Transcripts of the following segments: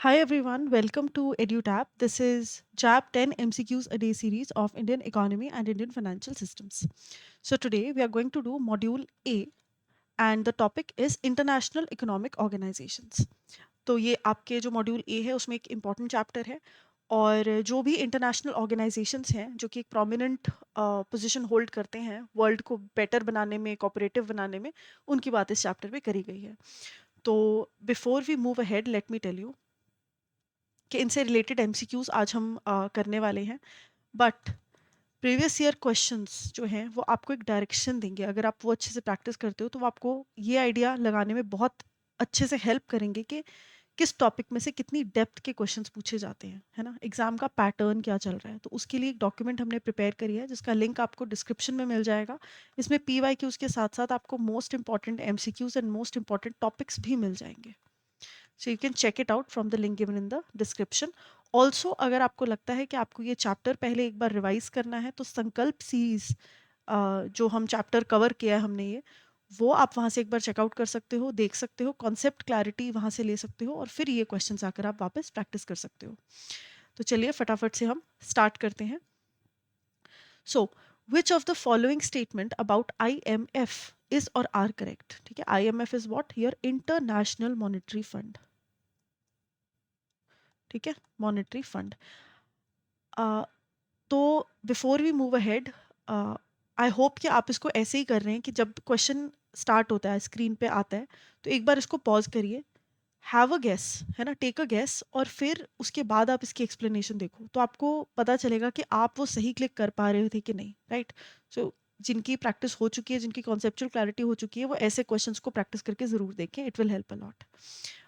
Hi everyone, welcome to EduTap. This is JAP 10 MCQs a day series of Indian economy and Indian financial systems. So today we are going to do module A and the topic is international economic organizations. तो ये आपके जो module A है उसमें एक important chapter है और जो भी इंटरनेशनल ऑर्गेनाइजेशंस हैं जो कि एक प्रोमिनेंट पोजीशन होल्ड करते हैं वर्ल्ड को बेटर बनाने में कोऑपरेटिव बनाने में उनकी बात इस चैप्टर में करी गई है. तो before we move ahead let me tell you कि इनसे रिलेटेड एमसीक्यूज आज हम करने वाले हैं. बट प्रीवियस ईयर क्वेश्चंस जो हैं वो आपको एक डायरेक्शन देंगे. अगर आप वो अच्छे से प्रैक्टिस करते हो तो वो आपको ये आइडिया लगाने में बहुत अच्छे से हेल्प करेंगे कि किस टॉपिक में से कितनी डेप्थ के क्वेश्चंस पूछे जाते हैं, है ना. एग्जाम का पैटर्न क्या चल रहा है, तो उसके लिए एक डॉक्यूमेंट हमने प्रिपेयर करी है जिसका लिंक आपको डिस्क्रिप्शन में मिल जाएगा. इसमें PYQs के साथ साथ आपको most important MCQs and most important topics भी मिल जाएंगे. So you can check it out from the link given in the description. Also अगर आपको लगता है कि आपको ये चैप्टर पहले एक बार रिवाइज करना है तो संकल्प सीरीज जो हम चैप्टर कवर किया है हमने ये वो आप वहाँ से एक बार चेकआउट कर सकते हो, देख सकते हो, कॉन्सेप्ट क्लैरिटी वहाँ से ले सकते हो और फिर ये क्वेश्चंस आकर आप वापस प्रैक्टिस कर सकते हो. तो चलिए फटाफट से हम स्टार्ट करते हैं. So which of the following statement about IMF is or are correct. ठीक है, IMF is what? Your international monetary fund. ठीक है, मॉनेटरी फंड. तो before we move ahead I hope कि आप इसको ऐसे ही कर रहे हैं कि जब क्वेश्चन स्टार्ट होता है स्क्रीन पे आता है तो एक बार इसको पॉज करिए, हैव अ गेस, है ना, टेक अ गेस और फिर उसके बाद आप इसकी एक्सप्लेनेशन देखो तो आपको पता चलेगा कि आप वो सही क्लिक कर पा रहे थे कि नहीं. राइट. सो जिनकी प्रैक्टिस हो चुकी है, जिनकी कॉन्सेप्चुअल क्लैरिटी हो चुकी है, वो ऐसे क्वेश्चंस को प्रैक्टिस करके ज़रूर देखें. It will help a lot.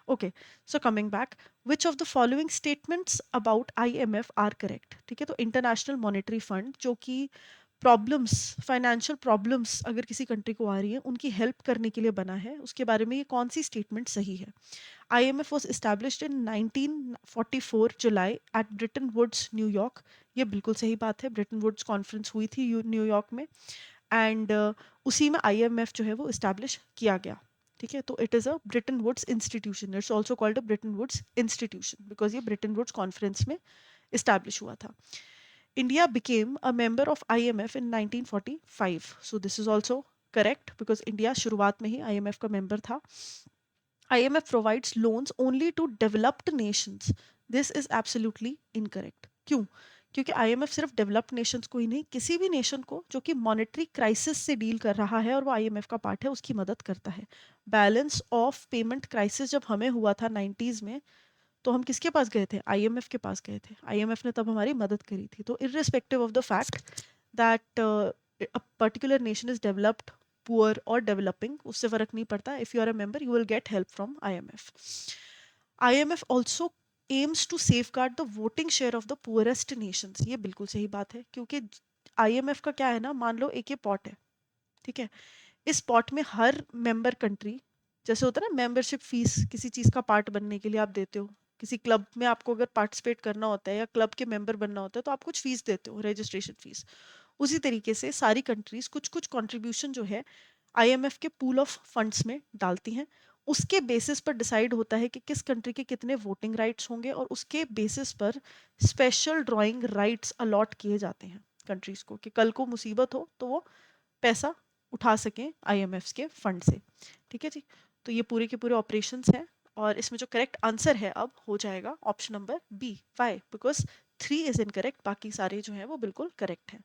Okay, so coming back, which of the following statements about IMF are correct. ठीक है, तो इंटरनेशनल मॉनेटरी फंड जो कि प्रॉब्लम्स, फाइनेंशियल प्रॉब्लम्स अगर किसी कंट्री को आ रही है उनकी हेल्प करने के लिए बना है, उसके बारे में ये कौन सी स्टेटमेंट सही है. IMF was established in 1944 July at Bretton Woods, New York. ये बिल्कुल सही बात है. ब्रेटन वुड्स कॉन्फ्रेंस हुई थी न्यूयॉर्क में एंड उसी में IMF जो है वो इस्टेब्लिश किया गया. ठीक है, तो it is a Bretton Woods institution. It's also called a Bretton Woods institution because ये ब्रिटन वुड्स कॉन्फ्रेंस में इस्टेब्लिश हुआ था. India became a member of IMF in 1945. So this is also correct because India शुरुआत में ही IMF का member था. IMF provides loans only to developed nations. This is absolutely incorrect. क्यों? क्योंकि IMF सिर्फ डेवलप्ड नेशंस को ही नहीं, किसी भी नेशन को जो कि मॉनेटरी क्राइसिस से डील कर रहा है और वो IMF का पार्ट है उसकी मदद करता है. बैलेंस ऑफ पेमेंट क्राइसिस जब हमें हुआ था 90s में तो हम किसके पास गए थे? IMF के पास गए थे. IMF ने तब हमारी मदद करी थी. तो irrespective of the fact that a particular nation is developed, poor or developing, उससे फर्क नहीं पड़ता. If you are a member, you will get help from IMF. IMF also aims to safeguard the voting share of the poorest nations. ये बिल्कुल सही बात है क्योंकि IMF का क्या है ना, मान लो एक ये पॉट है. ठीक है, इस पॉट में हर मेंबर कंट्री, जैसे होता है ना मेंबरशिप फीस किसी चीज का पार्ट बनने के लिए आप देते हो, किसी क्लब में आपको अगर पार्टिसिपेट करना होता है या क्लब के मेंबर बनना होता है तो आप कुछ फीस देते हो, रजिस्ट्रेशन फीस. उसी तरीके से सारी कंट्रीज कुछ कुछ कंट्रीब्यूशन जो है IMF के पूल ऑफ फंड्स में डालती हैं. उसके बेसिस पर डिसाइड होता है कि किस कंट्री के कितने वोटिंग राइट्स होंगे और उसके बेसिस पर स्पेशल ड्राइंग राइट्स अलॉट किए जाते हैं कंट्रीज को कि कल को मुसीबत हो तो वो पैसा उठा सकें IMF के फंड से. ठीक है जी, तो ये पूरे के पूरे ऑपरेशंस हैं और इसमें जो करेक्ट आंसर है अब हो जाएगा option number B. Why? Because 3 is incorrect, बाकी सारे जो हैं वो बिल्कुल करेक्ट हैं.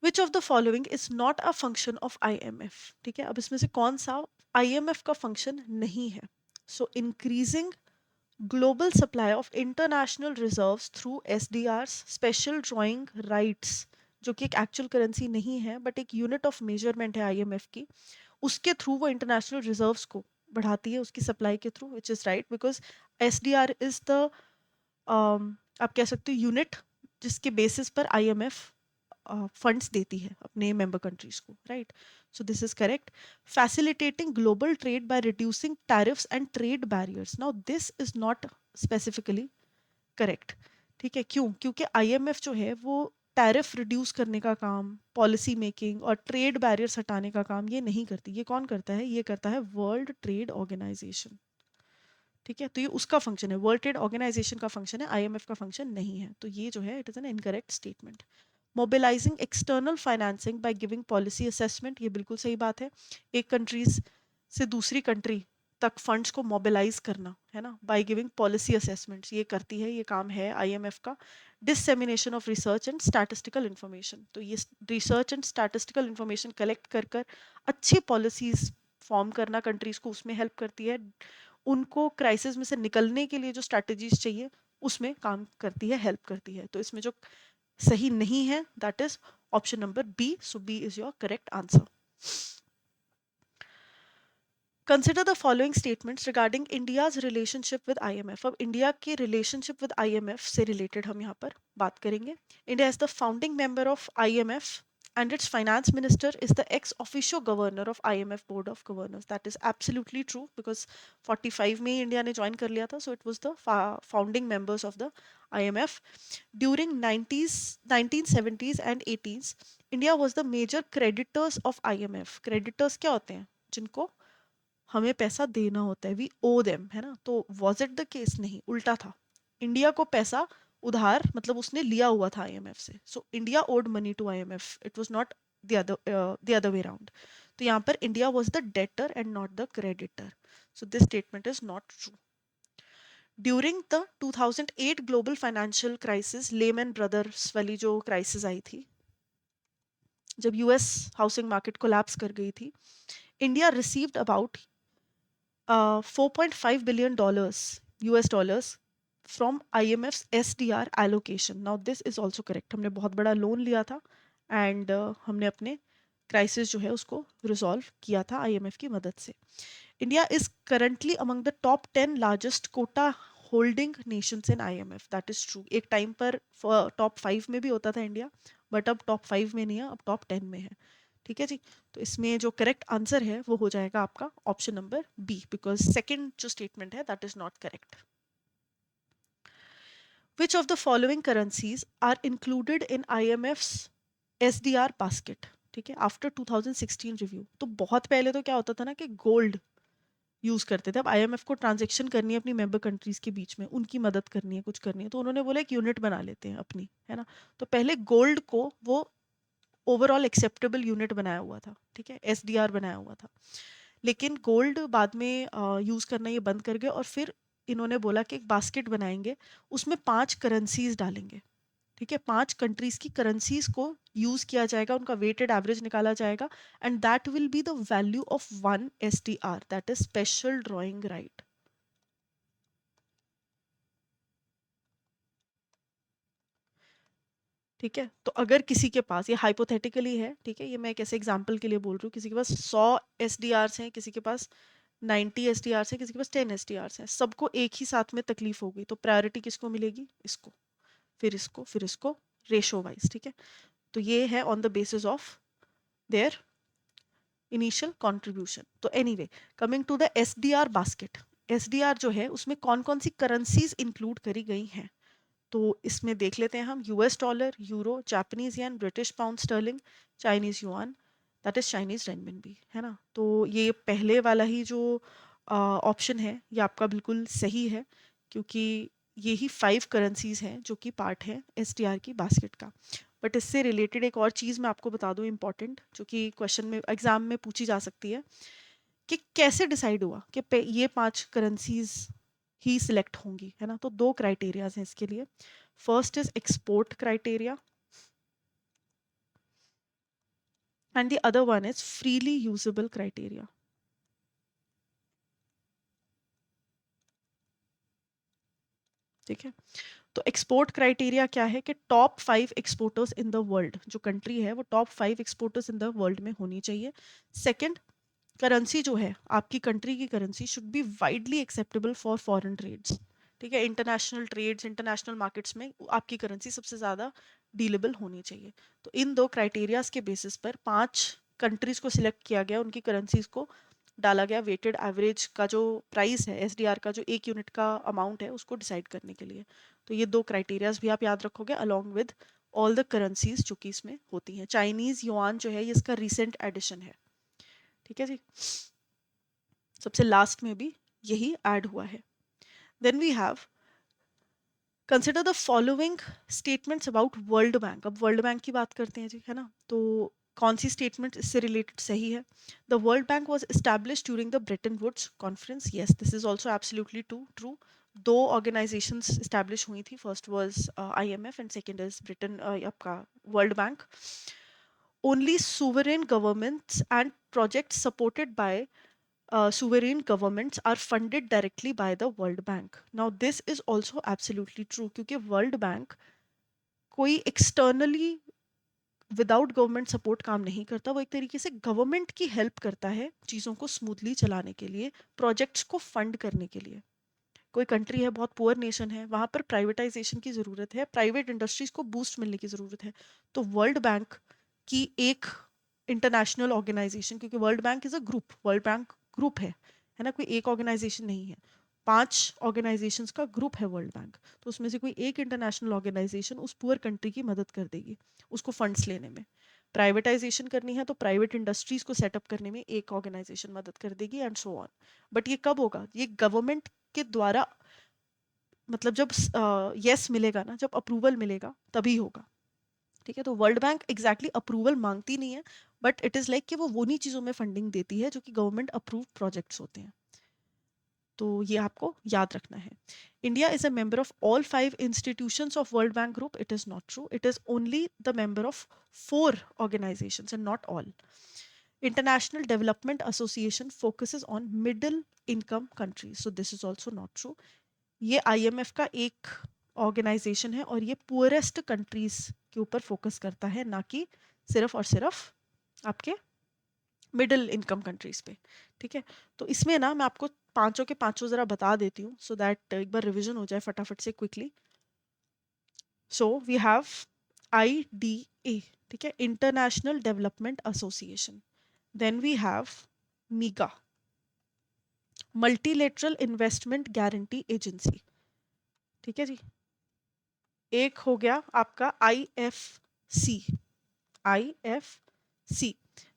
Which of the following is not a function of IMF. ठीक है, अब इसमें से कौन सा IMF का फंक्शन नहीं है. सो increasing global supply of international reserves through SDRs, special drawing rights, जो कि एक एक्चुअल करेंसी नहीं है बट एक यूनिट ऑफ मेजरमेंट है IMF की, उसके थ्रू वो इंटरनेशनल रिजर्व्स को बढ़ाती है उसकी सप्लाई के through. Which is right because SDR is the आप कह सकते हो यूनिट जिसके बेसिस पर IMF फंड्स देती है अपने मेंबर कंट्रीज को. Right. So this is correct. Facilitating global trade by reducing tariffs and trade barriers. Now this is not specifically correct. ठीक है, क्यों? क्योंकि IMF जो है वो टैरिफ रिड्यूस करने का काम, पॉलिसी मेकिंग और ट्रेड बैरियर्स हटाने का काम ये नहीं करती. ये कौन करता है? ये करता है वर्ल्ड ट्रेड ऑर्गेनाइजेशन. ठीक है, तो ये उसका फंक्शन है, वर्ल्ड ट्रेड ऑर्गेनाइजेशन का फंक्शन है, आईएमएफ का फंक्शन नहीं है, तो ये जो है it is an incorrect statement. Mobilising external financing by giving policy assessment, ये बिल्कुल सही बात है। एक कंट्रीज से दूसरी कंट्री तक फंड्स को मोबिलाइज करना है ना, बाय गिविंग पॉलिसी असेसमेंट्स, ये करती है, ये काम है आईएमएफ का। डिससेमिनेशन of research and statistical information, तो ये research and statistical information collect कर कर अच्छी पॉलिसीज फॉर्म करना कंट्रीज को, उसमें हेल्प करती है। उनको क्राइसिस में से निकलने के लिए जो स्ट्रैटेजीज चाहिए उसमें काम करती है, हेल्प करती है। तो इसमें जो सही नहीं है that is option number B, so B is your correct answer. Consider the following statements regarding India's relationship with आईएमएफ। अब इंडिया के रिलेशनशिप विद आईएमएफ से रिलेटेड हम यहाँ पर बात करेंगे। India is the founding member of आईएमएफ and its finance minister is the ex officio governor of IMF board of governors. That is absolutely true because 45 में इंडिया ने ज्वाइन कर लिया था, so it was the founding members of the IMF. During 90s 1970s and 80s India was the major creditors of IMF. creditors क्या होते हैं? जिनको हमें पैसा देना होता है, वी ओ देम, है ना। तो वॉज इट द केस? नहीं, उल्टा था। इंडिया को पैसा उधार, मतलब उसने लिया हुआ था आईएमएफ से, so India owed money to आईएमएफ, it was not the other way round. तो यहाँ पर India was the debtor and not the creditor, so this statement is not true. During the 2008 global financial crisis, Lehman Brothers वाली जो crisis आई थी, जब US housing market collapse कर गई थी, India received about $4.5 billion US dollars from IMF's SDR allocation. Now this is also correct. हमने बहुत बड़ा लोन लिया था एंड हमने अपने क्राइसिस जो है उसको रिजॉल्व किया था आईएमएफ की मदद से। India is currently among the top 10 largest quota holding nations in आईएमएफ, दैट इज ट्रू। एक टाइम पर टॉप 5 में भी होता था इंडिया, बट अब टॉप 5 में नहीं है, अब टॉप 10 में है। ठीक है जी, तो इसमें जो करेक्ट आंसर है वो हो जाएगा आपका option number B, because second जो स्टेटमेंट है that is not correct. Which of the following currencies are included in IMF's SDR basket? ठीक है, आफ्टर 2016 रिव्यू, तो बहुत पहले तो क्या होता था ना कि गोल्ड यूज करते थे। अब आईएमएफ को ट्रांजेक्शन करनी है अपनी मेंबर कंट्रीज के बीच में, उनकी मदद करनी है, कुछ करनी है, तो उन्होंने बोला एक यूनिट बना लेते हैं अपनी, है ना। तो पहले गोल्ड को वो ओवरऑल एक्सेप्टेबल यूनिट बनाया हुआ था, ठीक है, एसडीआर बनाया हुआ था। लेकिन गोल्ड बाद में यूज करना ये बंद कर गए और फिर इन्होंने बोला कि एक बास्केट बनाएंगे, उसमें 5 करेंसीज डालेंगे। ठीक है, 5 कंट्रीज की करेंसीज को यूज किया जाएगा, उनका वेटेड एवरेज निकाला जाएगा, and that will be the value of 1 SDR, that is special drawing right. ठीक है, तो अगर किसी के पास, ये हाइपोथेटिकली है, ठीक है, ये मैं एक ऐसे एग्जांपल के लिए बोल रही हूँ, किसी के पास 100 एसडीआर हैं, किसी के पास 90 एसडीआर हैं, किसी के पास 10 एसडीआर हैं, सबको एक ही साथ में तकलीफ होगी, तो प्रायोरिटी किसको मिलेगी? इसको, फिर इसको, फिर इसको, रेशो वाइज। ठीक है, तो ये है on the basis of their initial contribution. तो anyway, coming to the SDR basket, SDR जो है उसमें कौन कौन सी करेंसीज इंक्लूड करी गई हैं? तो इसमें देख लेते हैं हम, US dollar, euro, Japanese yen, British pound sterling, Chinese yuan, that is Chinese renminbi, है ना। तो ये पहले वाला ही जो ऑप्शन है ये आपका बिल्कुल सही है, क्योंकि ये ही 5 करेंसीज हैं जो कि पार्ट है एसडीआर की बास्केट का। बट इससे रिलेटेड एक और चीज़ मैं आपको बता दूं इंपॉर्टेंट, जो कि क्वेश्चन में एग्जाम में पूछी जा सकती है, कि कैसे डिसाइड हुआ कि ये 5 करेंसीज ही सिलेक्ट होंगी, है ना। तो 2 क्राइटेरियाज हैं इसके लिए। First is export criteria and the other one is freely usable criteria. ठीक है, तो एक्सपोर्ट क्राइटेरिया क्या है कि top 5 exporters in the world, जो कंट्री है वो top 5 exporters in the world में होनी चाहिए। सेकंड, करेंसी जो है आपकी कंट्री की currency should be widely acceptable for foreign trades. ठीक है, इंटरनेशनल ट्रेड्स, इंटरनेशनल मार्केट्स में आपकी करेंसी सबसे ज़्यादा डीलेबल होनी चाहिए। तो इन 2 क्राइटेरियाज के बेसिस पर 5 कंट्रीज को सिलेक्ट किया गया, उनकी करेंसीज को डाला गया वेटेड एवरेज का जो प्राइस है एसडीआर का, जो एक यूनिट का अमाउंट है उसको डिसाइड करने के लिए। तो ये 2 क्राइटेरियाज भी आप याद रखोगे along with all the currencies जो कि इसमें होती हैं। चाइनीज युआन जो है ये इसका रिसेंट एडिशन है। ठीक है जी, सबसे लास्ट में भी यही ऐड हुआ है। Then we have consider the following statements about World Bank. अब वर्ल्ड बैंक की बात करते हैं जी, है ना. तो कौन सी स्टेटमेंट इससे रिलेटेड सही है? The world bank was establish during the Bretton Woods conference. Yes, this is also absolutely true. दो ऑर्गेनाइजेशंस एस्टैब्लिश हुई थी. First was IMF and second is Britain, आपका world bank. Only sovereign governments and projects supported by sovereign governments are funded directly by the World Bank. Now, this is also absolutely true क्योंकि World Bank कोई externally without government support काम नहीं करता. वो एक तरीके से गवर्नमेंट की हेल्प करता है चीज़ों को स्मूथली चलाने के लिए, प्रोजेक्ट्स को फंड करने के लिए. कोई कंट्री है, बहुत पुअर नेशन है, वहाँ पर प्राइवेटाइजेशन की ज़रूरत है, प्राइवेट इंडस्ट्रीज को बूस्ट मिलने की ज़रूरत है. तो वर्ल्ड बैंक की एक इंटरनेशनल ऑर्गेनाइजेशन, क्योंकि world bank is a group, world bank group है ना, कोई एक ऑर्गेनाइजेशन नहीं है. 5 ऑर्गेनाइजेशंस का ग्रुप है वर्ल्ड बैंक. तो उसमें से कोई एक इंटरनेशनल ऑर्गेनाइजेशन उस पुअर कंट्री की मदद कर देगी उसको फंड्स लेने में. प्राइवेटाइजेशन करनी है तो प्राइवेट इंडस्ट्रीज को सेटअप करने में एक ऑर्गेनाइजेशन मदद कर देगी एंड सो ऑन. बट ये कब होगा? ये गवर्नमेंट के द्वारा, मतलब जब यस मिलेगा ना, जब अप्रूवल मिलेगा तभी होगा. ठीक है. तो वर्ल्ड बैंक एग्जैक्टली अप्रूवल मांगती नहीं है, बट इट इज लाइक कि वो उन्हीं चीज़ों में फंडिंग देती है जो कि गवर्नमेंट अप्रूव प्रोजेक्ट्स होते हैं. तो ये आपको याद रखना है. India is a member of all 5 institutions of world bank group. It is not true. It is only the member of 4 organisations and not all. International Development Association focuses on middle income countries. So this is also not true. ये IMF का एक organisation है और ये poorest countries के ऊपर focus करता है, ना कि सिर्फ और सिर्फ आपके मिडिल इनकम कंट्रीज पे. ठीक है. तो इसमें ना मैं आपको पांचों के पांचों जरा बता देती हूँ सो दैट एक बार रिवीजन हो जाए फटाफट से quickly. So we have IDA. ठीक है, international development association. Then we have MIGA, multilateral investment guarantee agency. ठीक है जी. एक हो गया आपका IFC. IFC,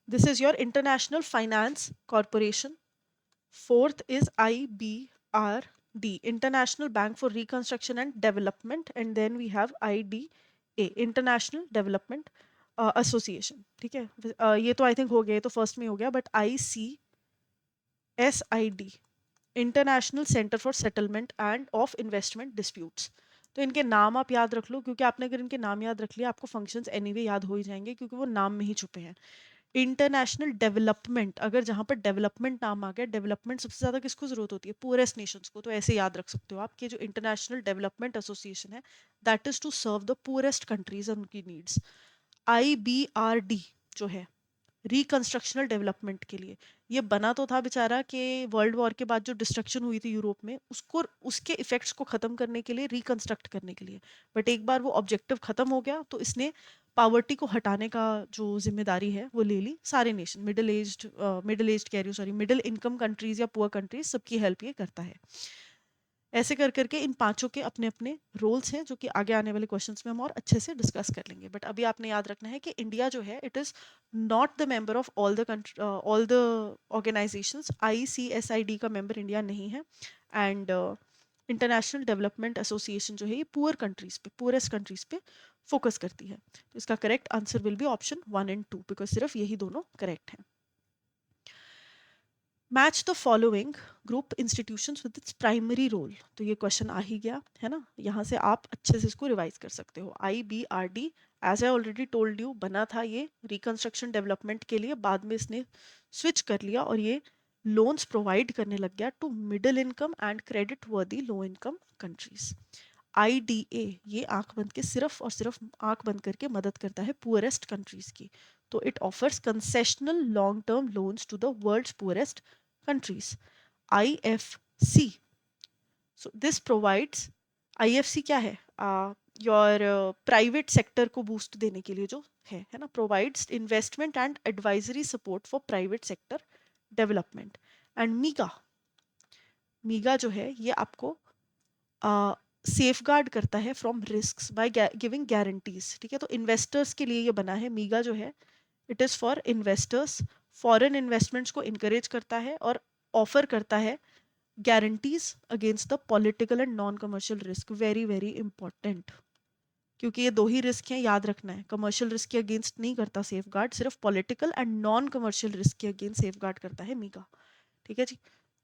this is your International Finance Corporation. Fourth is IBRD, International Bank for Reconstruction and Development. And then we have IDA, International Development Association. ठीक है. ये तो आई थिंक हो गया, तो फर्स्ट में हो गया. But ICSID, international centre for settlement end of investment disputes. तो इनके नाम आप याद रख लो, क्योंकि आपने अगर इनके नाम याद रख लिया आपको फंक्शंस एनीवे याद हो ही जाएंगे, क्योंकि वो नाम में ही छुपे हैं. इंटरनेशनल डेवलपमेंट, अगर जहाँ पर डेवलपमेंट नाम आ गया, डेवलपमेंट सबसे ज़्यादा किसको जरूरत होती है? पुअरेस्ट नेशंस को. तो ऐसे याद रख सकते हो आप कि जो इंटरनेशनल डेवलपमेंट एसोसिएशन है that is to serve the poorest countries and उनकी नीड्स. IBRD जो है रिकंस्ट्रक्शनल डेवलपमेंट के लिए, ये बना तो था बेचारा कि वर्ल्ड वॉर के बाद जो डिस्ट्रक्शन हुई थी यूरोप में, उसको उसके इफेक्ट्स को खत्म करने के लिए, रिकंस्ट्रक्ट करने के लिए. बट एक बार वो ऑब्जेक्टिव खत्म हो गया तो इसने पावर्टी को हटाने का जो जिम्मेदारी है वो ले ली. सारे नेशन, मिडिल एज्ड कह रही हूँ, सॉरी, मिडिल इनकम कंट्रीज या पुअर कंट्रीज, सबकी हेल्प ये करता है. ऐसे कर करके इन पांचों के अपने अपने रोल्स हैं, जो कि आगे आने वाले क्वेश्चंस में हम और अच्छे से डिस्कस कर लेंगे. बट अभी आपने याद रखना है कि इंडिया जो है it is not the member of all the organizations. ICSID का मेंबर इंडिया नहीं है. एंड इंटरनेशनल डेवलपमेंट एसोसिएशन जो है ये पुअर कंट्रीज पे, पुअरेस्ट कंट्रीज पे फोकस करती है. तो इसका correct answer will be option 1 and 2, because सिर्फ यही दोनों करेक्ट हैं. Match the following group institutions with its primary role. तो ये क्वेश्चन आ ही गया है ना, यहाँ से आप अच्छे से इसको रिवाइज कर सकते हो. IBRD, as I already told you, बना था ये रिकंस्ट्रक्शन डेवलपमेंट के लिए, बाद में इसने स्विच कर लिया और ये लोन्स प्रोवाइड करने लग गया to middle income and credit worthy low income countries. IDA, ये आंख बंद के, सिर्फ और सिर्फ आंख बंद करके मदद करता है पुअरेस्ट कंट्रीज की. तो it offers concessional long term loans to the world's poorest countries. IFC, so this provides, IFC क्या है? योर प्राइवेट सेक्टर को बूस्ट देने के लिए जो है ना, provides investment and advisory support for private sector development. And MIGA जो है ये आपको सेफ गार्ड करता है from risk by giving guarantees. ठीक है. तो इन्वेस्टर्स के लिए ये बना है. मीगा जो है it is for investors, foreign investments को इनकरेज करता है और ऑफर करता है guarantees against the political and non commercial risk, very very important, क्योंकि ये दो ही रिस्क हैं, याद रखना है। कमर्शियल रिस्क के अगेंस्ट नहीं करता सेफ गार्ड, सिर्फ political and non commercial risk के अगेंस्ट सेफ गार्ड करता है मीका। ठीक है जी।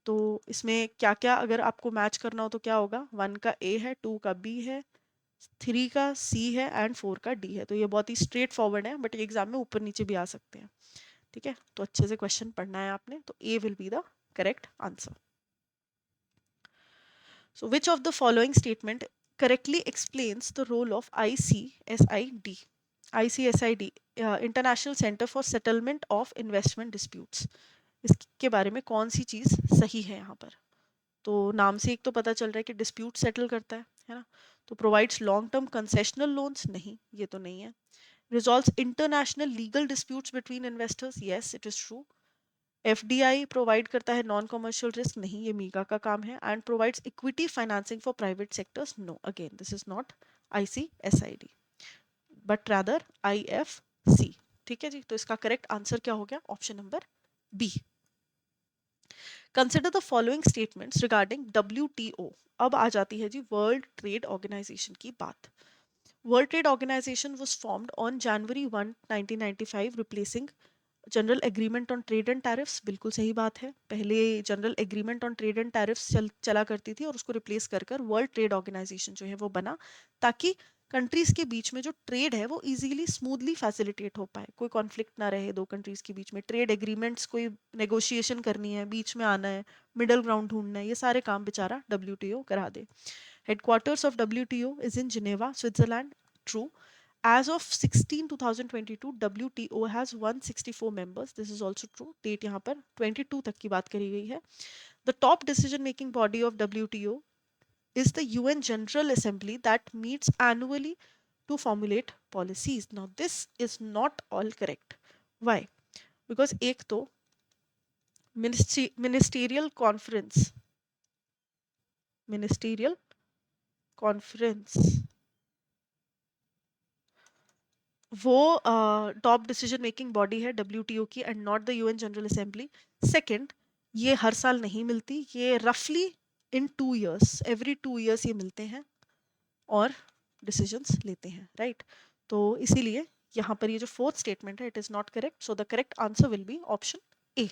तो इसमें क्या क्या अगर आपको मैच करना हो तो क्या होगा, 1 का ए है, 2 का बी है, 3 का सी है एंड 4 का डी है। तो ये बहुत ही स्ट्रेट फॉरवर्ड है, बट एग्जाम में ऊपर नीचे भी आ सकते हैं। ठीक है, तो अच्छे से क्वेश्चन पढ़ना है आपने। तो A will be the correct answer. So which of the following statement correctly explains the role of ICSID? ICSID, International Center for Settlement of Investment Disputes. इसके बारे में कौन सी चीज सही है यहाँ पर? तो नाम से एक तो पता चल रहा है कि डिस्प्यूट सेटल करता है ना। तो provides long term concessional loans, नहीं, ये तो नहीं है। Resolves international legal disputes between investors, yes it is true. FDI provide करता है नॉन कमर्शियल रिस्क, नहीं, ये मीगा का काम है। And provides equity financing for private sectors, no, again this is not ICSID but rather IFC. ठीक है जी, तो इसका करेक्ट आंसर क्या हो गया, option number B. Consider the following statements regarding WTO. अब आ जाती है जी वर्ल्ड ट्रेड ऑर्गेनाइजेशन की बात। World trade organisation was formed on January 1 1995, replacing general agreement on trade and tariffs, बिल्कुल सही बात है। पहले general agreement on trade and tariffs चला करती थी और उसको रिप्लेस कर वर्ल्ड ट्रेड ऑर्गेनाइजेशन जो है वो बना, ताकि कंट्रीज के बीच में जो ट्रेड है वो इजीली स्मूथली फैसिलिटेट हो पाए, कोई कॉन्फ्लिक्ट ना रहे दो कंट्रीज के बीच में। ट्रेड एग्रीमेंट्स कोई नेगोशिएशन करनी है, बीच में आना है, मिडल ग्राउंड ढूंढना है, ये सारे काम बेचारा डब्ल्यूटीओ करा दे। Headquarters of WTO is in Geneva, Switzerland, true. As of 16 2022, WTO has 164 members. This is also true. Date यहाँ पर 22 तक की बात करी गई है। The top decision making body of WTO is the UN General Assembly that meets annually to formulate policies. Now this is not all correct. Why? Because एक तो ministerial conference वो टॉप डिसीजन मेकिंग बॉडी है WTO की and not the UN general assembly. Second, ये हर साल नहीं मिलती, ये रफली इन 2 years, एवरी 2 years ये मिलते हैं और डिसीजंस लेते हैं, राइट। तो इसीलिए यहाँ पर ये जो फोर्थ स्टेटमेंट है it is not correct, so the correct answer will be option A.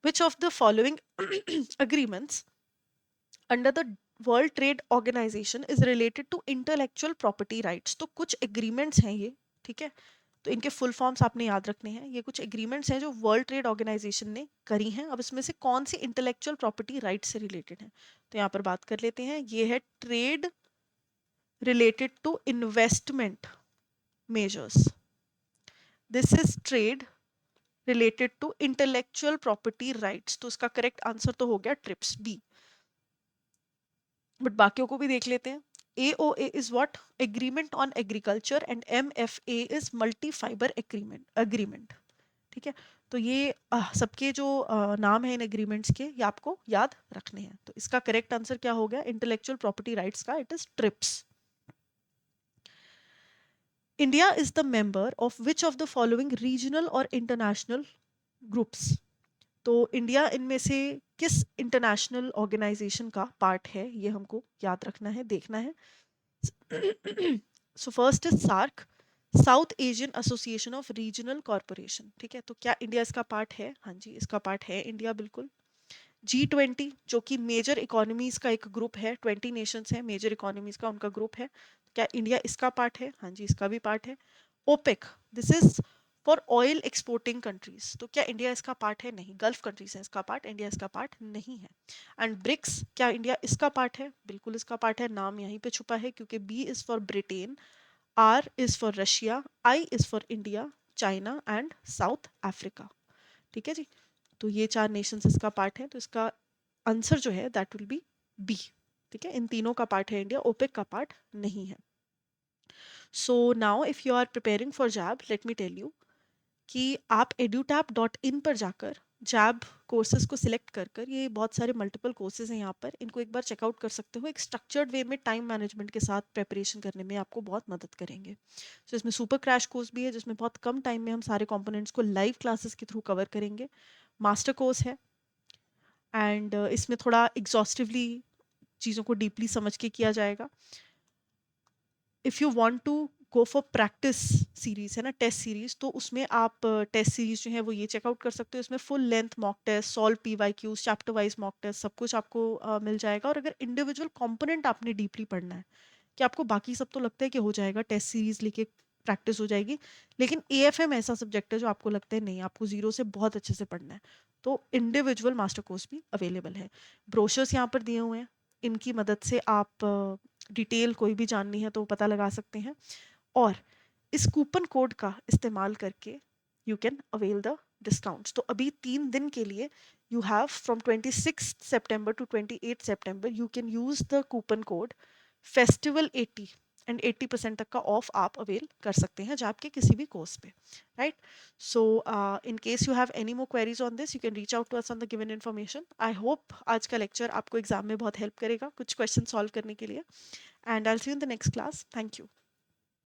Which of the following agreements under the world trade organisation is related to intellectual property rights? तो कुछ agreements हैं ये, ठीक है, तो इनके full forms आपने याद रखने हैं। ये कुछ एग्रीमेंट्स हैं जो वर्ल्ड ट्रेड ऑर्गेनाइजेशन ने करी हैं। अब इसमें से कौन सी इंटेलेक्चुअल प्रॉपर्टी राइट्स से रिलेटेड है, तो यहाँ पर बात कर लेते हैं। ये है trade related to investment measures, this is trade related to intellectual property rights. तो इसका करेक्ट आंसर तो हो गया ट्रिप्स, बी। बट बाकियों को भी देख लेते हैं। AOA is what? Agreement on Agriculture and MFA is Multi Fiber Agreement। ठीक है, तो ये सबके जो नाम है इन एग्रीमेंट्स के, ये आपको याद रखने हैं। तो इसका करेक्ट आंसर क्या हो गया इंटेलेक्चुअल प्रॉपर्टी राइट्स का, it is trips. India is the member of which of the following regional और इंटरनेशनल ग्रुप्स? तो इंडिया इनमें से किस इंटरनेशनल ऑर्गेनाइजेशन का पार्ट है, ये हमको याद रखना है, देखना है। So first is SAARC, South Asian Association of Regional Corporation. ठीक है, तो क्या इंडिया इसका पार्ट है? हाँ जी, इसका पार्ट है इंडिया, बिल्कुल। G20 जो कि मेजर इकोनॉमीज का एक ग्रुप है, 20 नेशंस हैं मेजर इकोनॉमीज का, उनका ग्रुप है, क्या इंडिया इसका पार्ट है? हाँ जी, इसका भी पार्ट है। OPEC, this is for oil exporting countries, तो क्या इंडिया इसका पार्ट है? नहीं, गल्फ कंट्रीज है इसका पार्ट, इंडिया इसका पार्ट नहीं है। एंड ब्रिक्स, क्या इंडिया इसका पार्ट है? बिल्कुल इसका पार्ट है, नाम यहीं पे छुपा है, क्योंकि B is for Britain, R is for Russia, I is for India, China and South Africa. ठीक है जी, तो ये 4 नेशंस इसका पार्ट है, तो इसका आंसर जो है दैट विल बी बी। ठीक है, इन तीनों का पार्ट है इंडिया, ओपेक का पार्ट नहीं है। So now if you are preparing for JAIIB, let me tell you कि आप edutap.in पर जाकर जैब कोर्सेज को सिलेक्ट कर कर, ये बहुत सारे मल्टीपल कोर्सेज हैं यहाँ पर, इनको एक बार चेकआउट कर सकते हो। एक स्ट्रक्चर्ड वे में टाइम मैनेजमेंट के साथ प्रेपरेशन करने में आपको बहुत मदद करेंगे। तो इसमें सुपर क्रैश कोर्स भी है जिसमें बहुत कम टाइम में हम सारे कंपोनेंट्स को लाइव क्लासेस के थ्रू कवर करेंगे। मास्टर कोर्स है एंड इसमें थोड़ा एग्जॉस्टिवली चीज़ों को डीपली समझ के किया जाएगा. If you want to go for practice series है ना, टेस्ट सीरीज, तो उसमें आप टेस्ट सीरीज जो है वो ये चेकआउट कर सकते हो. इसमें full length mock test, solve PYQs, chapter wise mock test, सब कुछ आपको मिल जाएगा. और अगर इंडिविजुअल कंपोनेंट आपने डीपली पढ़ना है, कि आपको बाकी सब तो लगता है कि हो जाएगा, टेस्ट सीरीज लेके प्रैक्टिस हो जाएगी, लेकिन एएफएम ऐसा सब्जेक्ट है जो आपको लगता है नहीं, आपको जीरो से बहुत अच्छे से पढ़ना है, तो इंडिविजुअल मास्टर कोर्स भी अवेलेबल है. ब्रोशर्स यहाँ पर दिए हुए हैं, इनकी मदद से आप डिटेल कोई भी जाननी है तो पता लगा सकते हैं. और इस कूपन कोड का इस्तेमाल करके you can avail the discounts. तो अभी 3 दिन के लिए you have from 26 September to 28 September you can use the coupon code festival 80 and 80% तक का ऑफ आप अवेल कर सकते हैं जब आपके किसी भी कोर्स पे, right. So in case you have any more queries on this, you can reach out to us on the given information. I hope आज का लेक्चर आपको एग्जाम में बहुत हेल्प करेगा कुछ क्वेश्चन सॉल्व करने के लिए. And I will see you in the next class. Thank you.